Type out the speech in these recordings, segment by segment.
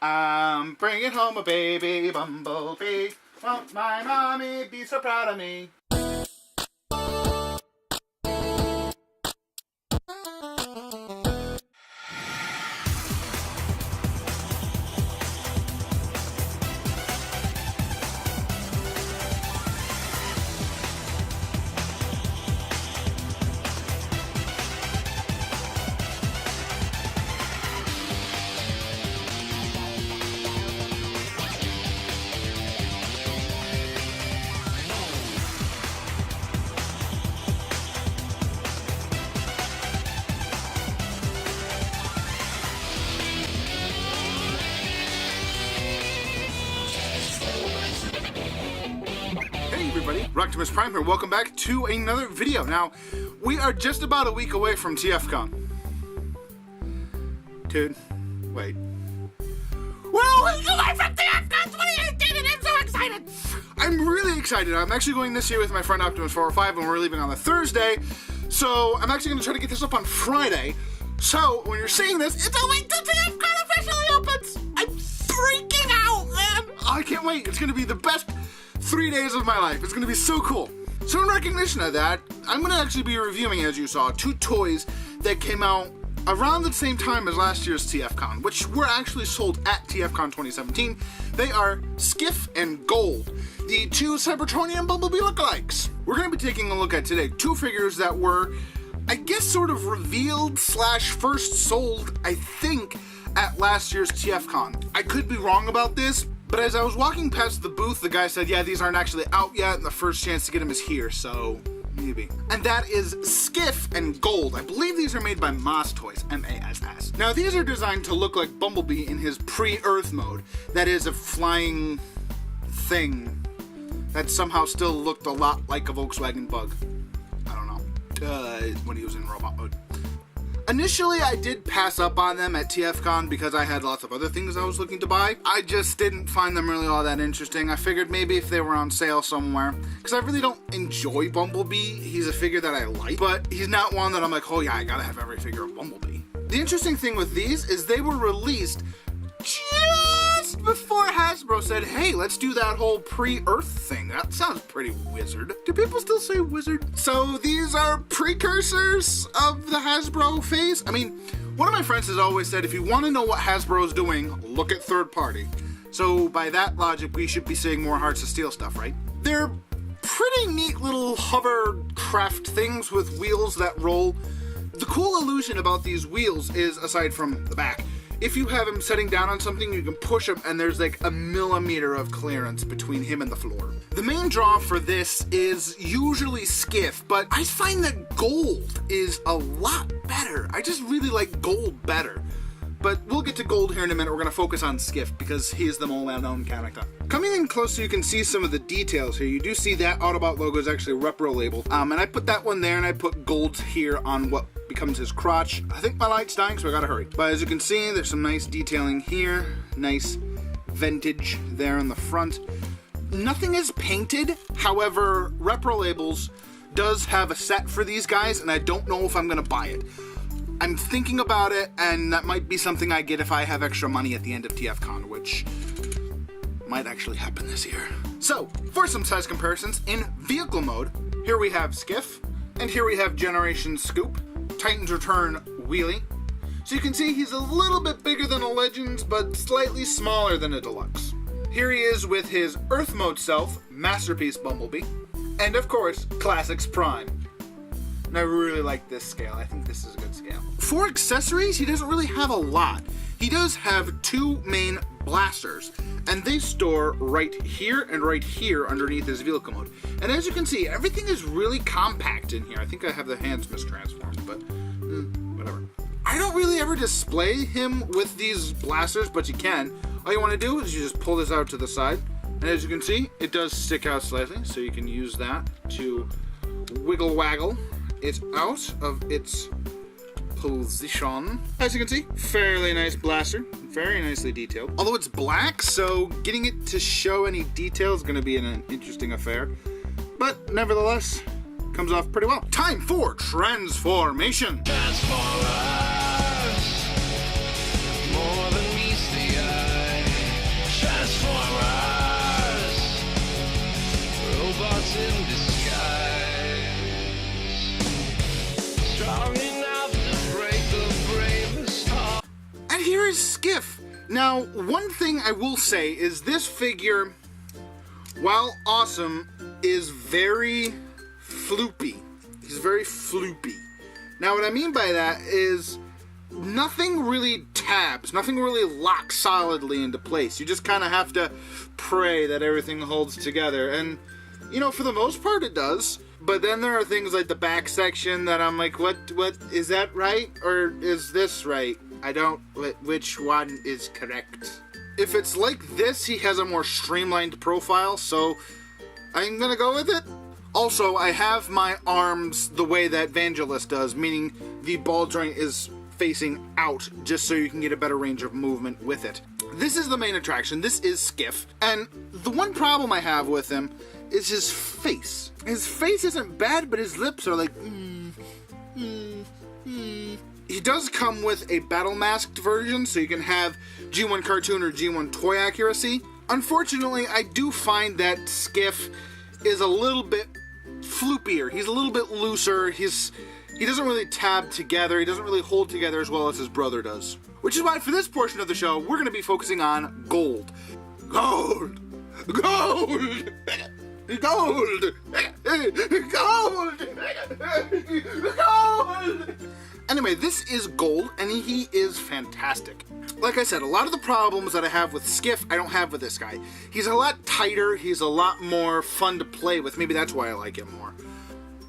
I'm bringing home a baby bumblebee. Won't my mommy be so proud of me? Everybody, Rocktimus Prime here. Welcome back to another video. Now, we are just about a week away from TFCON. Dude, wait. We're a week away from TFCON 2018 and I'm so excited! I'm really excited. I'm actually going this year with my friend Optimus405 and we're leaving on the Thursday. So, I'm actually going to try to get this up on Friday. So, when you're seeing this, it's a week till TFCON officially opens! I'm freaking out, man! I can't wait. It's going to be the best 3 days of my life. It's going to be so cool. So in recognition of that, I'm going to actually be reviewing, as you saw, two toys that came out around the same time as last year's TFCON, which were actually sold at TFCON 2017. They are Skiff and Gold, the two Cybertronian Bumblebee lookalikes. We're going to be taking a look at today two figures that were, I guess, sort of revealed / first sold, I think, at last year's TFCON. I could be wrong about this, but as I was walking past the booth, the guy said, yeah, these aren't actually out yet, and the first chance to get them is here, so maybe. And that is Skiff and Gold. I believe these are made by Mass Toys, M-A-S-S. Now, these are designed to look like Bumblebee in his pre-Earth mode. That is a flying thing that somehow still looked a lot like a Volkswagen Bug. I don't know. When he was in robot mode. Initially, I did pass up on them at TFCON because I had lots of other things I was looking to buy. I just didn't find them really all that interesting. I figured maybe if they were on sale somewhere, because I really don't enjoy Bumblebee. He's a figure that I like, but he's not one that I'm like, oh yeah, I gotta have every figure of Bumblebee. The interesting thing with these is they were released just before Hasbro said, hey, let's do that whole pre-Earth thing. That sounds pretty wizard. Do people still say wizard? So these are precursors of the Hasbro phase? I mean, one of my friends has always said, if you want to know what Hasbro is doing, look at third party. So by that logic, we should be seeing more Hearts of Steel stuff, right? They're pretty neat little hovercraft things with wheels that roll. The cool illusion about these wheels is, aside from the back, if you have him sitting down on something, you can push him and there's like a millimeter of clearance between him and the floor. The main draw for this is usually Skiff, but I find that Gold is a lot better. I just really like Gold better. But we'll get to Gold here in a minute. We're going to focus on Skiff because he is the more well-known character. Coming in close so you can see some of the details here. You do see that Autobot logo is actually repro labeled. And I put that one there and I put Gold here on what becomes his crotch. I think my light's dying, so I gotta hurry. But as you can see, there's some nice detailing here. Nice vintage there in the front. Nothing is painted. However, repro labels does have a set for these guys, and I don't know if I'm gonna buy it. I'm thinking about it, and that might be something I get if I have extra money at the end of TFCON, which might actually happen this year. So, for some size comparisons, in vehicle mode, here we have Skiff, and here we have Generation Scoop, Titan's Return Wheelie. So you can see he's a little bit bigger than a Legends, but slightly smaller than a Deluxe. Here he is with his Earth mode self, Masterpiece Bumblebee, and of course, Classics Prime. And I really like this scale. I think this is a good scale. For accessories, he doesn't really have a lot. He does have two main blasters, and they store right here and right here underneath his vehicle mode. And as you can see, everything is really compact in here. I think I have the hands mistransformed, but whatever. I don't really ever display him with these blasters, but you can. All you want to do is you just pull this out to the side, and as you can see, it does stick out slightly, so you can use that to wiggle waggle it out of its position. As you can see, fairly nice blaster, very nicely detailed. Although it's black, so getting it to show any detail is going to be an interesting affair. But nevertheless, comes off pretty well. Time for transformation. Transformers, more than meets the eye. Now, one thing I will say is this figure, while awesome, is very floopy. He's very floopy. Now, what I mean by that is nothing really tabs, nothing really locks solidly into place. You just kind of have to pray that everything holds together. And, you know, for the most part it does. But then there are things like the back section that I'm like, what, is that right? Or is this right? I don't, which one is correct? If it's like this, he has a more streamlined profile, so I'm gonna go with it. Also, I have my arms the way that Vangelis does, meaning the ball joint is facing out, just so you can get a better range of movement with it. This is the main attraction. This is Skiff. And the one problem I have with him is his face. His face isn't bad, but his lips are like, He does come with a battle masked version, so you can have G1 cartoon or G1 toy accuracy. Unfortunately, I do find that Skiff is a little bit floopier. He's a little bit looser. He doesn't really tab together. He doesn't really hold together as well as his brother does. Which is why for this portion of the show, we're going to be focusing on gold. Gold! Gold! Gold! Gold! Gold! Anyway, this is Gold, and he is fantastic. Like I said, a lot of the problems that I have with Skiff, I don't have with this guy. He's a lot tighter, he's a lot more fun to play with. Maybe that's why I like him more.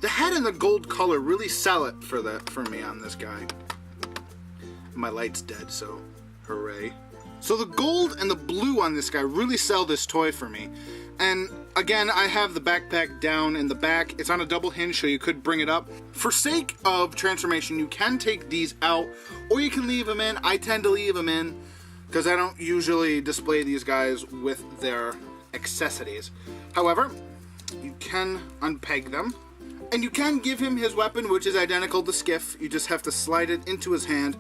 The head and the gold color really sell it for me on this guy. My light's dead, so hooray. So the gold and the blue on this guy really sell this toy for me. And again, I have the backpack down in the back. It's on a double hinge, so you could bring it up. For sake of transformation, you can take these out, or you can leave them in. I tend to leave them in, because I don't usually display these guys with their accessories. However, you can unpeg them, and you can give him his weapon, which is identical to Skiff. You just have to slide it into his hand.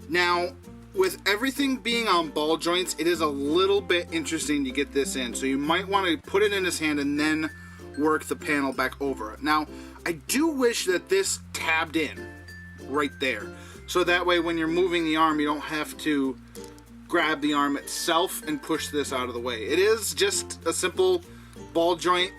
Now, with everything being on ball joints, it is a little bit interesting to get this in. So you might want to put it in his hand and then work the panel back over it. Now, I do wish that this tabbed in right there. So that way when you're moving the arm, you don't have to grab the arm itself and push this out of the way. It is just a simple ball joint.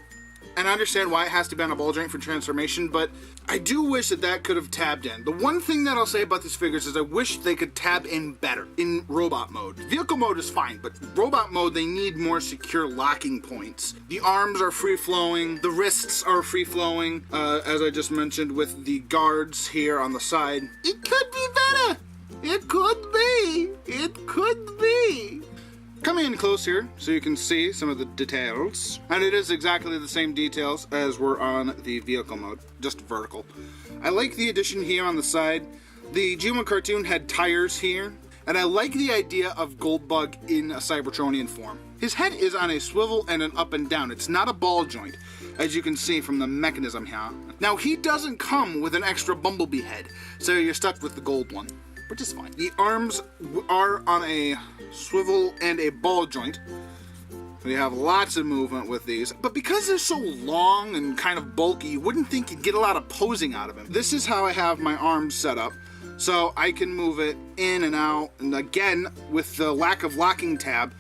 And I understand why it has to be on a ball joint for transformation, but I do wish that that could have tabbed in. The one thing that I'll say about these figures is I wish they could tab in better in robot mode. Vehicle mode is fine, but robot mode, they need more secure locking points. The arms are free-flowing, the wrists are free-flowing, as I just mentioned with the guards here on the side. It could be better! It could be! It could be! Come in close here so you can see some of the details. And it is exactly the same details as were on the vehicle mode, just vertical. I like the addition here on the side. The G1 cartoon had tires here, and I like the idea of Goldbug in a Cybertronian form. His head is on a swivel and an up and down. It's not a ball joint, as you can see from the mechanism here. Now, he doesn't come with an extra Bumblebee head, so you're stuck with the gold one, which is fine. The arms are on a swivel and a ball joint. We have lots of movement with these, but because they're so long and kind of bulky, you wouldn't think you'd get a lot of posing out of him. This is how I have my arms set up, so I can move it in and out, and again, with the lack of locking tab,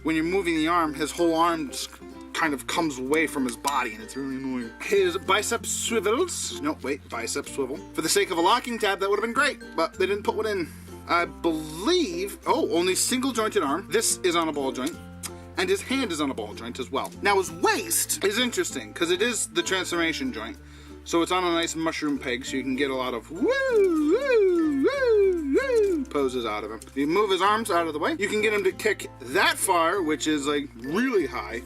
when you're moving the arm, his whole arm just kind of comes away from his body, and it's really annoying. His bicep swivels. No, wait, bicep swivel. For the sake of a locking tab, that would have been great, but they didn't put one in. I believe, only single jointed arm. This is on a ball joint, and his hand is on a ball joint as well. Now his waist is interesting, because it is the transformation joint, so it's on a nice mushroom peg, so you can get a lot of woo, woo, woo, woo poses out of him. You move his arms out of the way, you can get him to kick that far, which is like really high,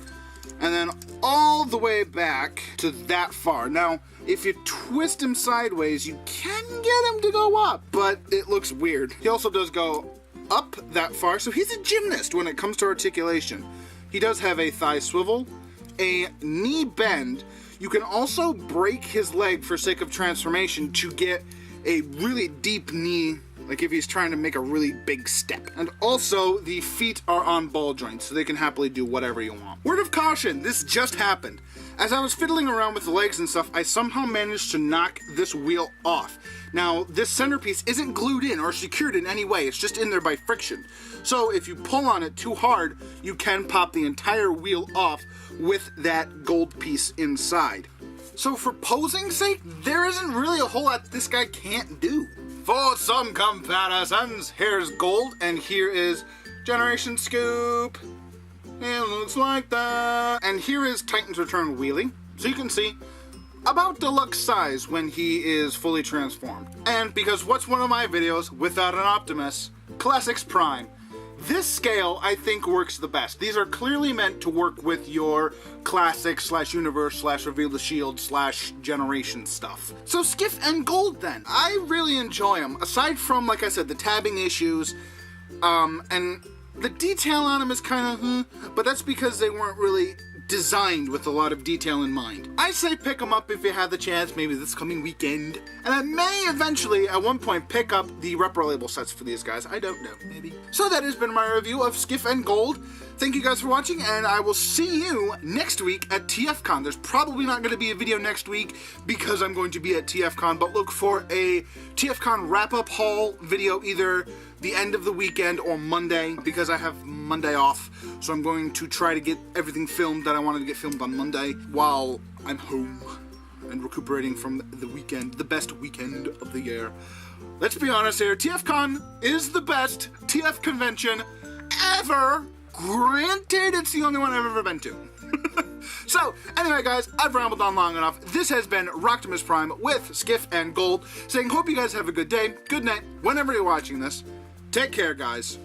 and then all the way back to that far. Now, if you twist him sideways, you can get him to go up, but it looks weird. He also does go up that far, so he's a gymnast when it comes to articulation. He does have a thigh swivel, a knee bend. You can also break his leg for sake of transformation to get a really deep knee like if he's trying to make a really big step. And also, the feet are on ball joints, so they can happily do whatever you want. Word of caution, this just happened. As I was fiddling around with the legs and stuff, I somehow managed to knock this wheel off. Now, this centerpiece isn't glued in or secured in any way, it's just in there by friction. So if you pull on it too hard, you can pop the entire wheel off with that gold piece inside. So for posing's sake, there isn't really a whole lot this guy can't do. For some comparisons, here's gold, and here is Generation Scoop. It looks like that. And here is Titan's Return Wheelie. So you can see, about deluxe size when he is fully transformed. And because what's one of my videos without an Optimus? Classics Prime. This scale, I think, works the best. These are clearly meant to work with your classic / universe / reveal the shield / generation stuff. So Skiff and Gold then. I really enjoy them. Aside from, like I said, the tabbing issues, and the detail on them is kind of, but that's because they weren't really designed with a lot of detail in mind. I say pick them up if you have the chance, maybe this coming weekend. And I may eventually, at one point, pick up the repro-label sets for these guys. I don't know, maybe. So that has been my review of Skiff and Gold. Thank you guys for watching, and I will see you next week at TFCON. There's probably not going to be a video next week because I'm going to be at TFCON, but look for a TFCON wrap-up haul video either the end of the weekend or Monday, because I have Monday off. So I'm going to try to get everything filmed that I wanted to get filmed on Monday while I'm home and recuperating from the weekend, the best weekend of the year. Let's be honest here, TFCON is the best TF convention ever. Granted, it's the only one I've ever been to. So, anyway guys, I've rambled on long enough. This has been Rocktimus Prime with Skiff and Gold, saying hope you guys have a good day, good night, whenever you're watching this. Take care, guys.